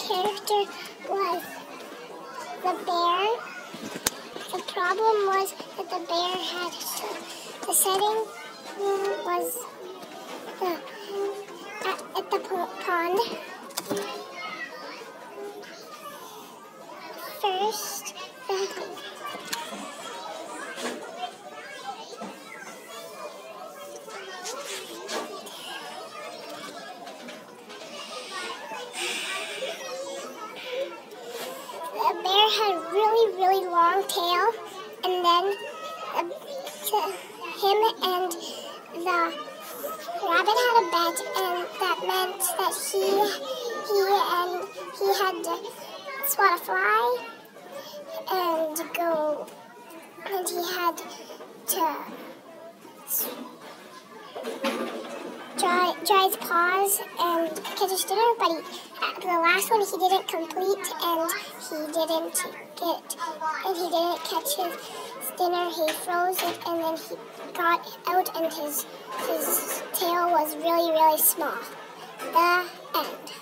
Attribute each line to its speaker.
Speaker 1: character was the bear. The problem was that the bear had the setting was at the pond. First, the bear had a really long tail, and then him and the rabbit had a bet, and that meant that he had to swat a fly and he had to dry his paws and catch his dinner, but the last one he didn't complete, and he didn't catch his dinner. He froze it, and then he got out, and his tail was really small. The end.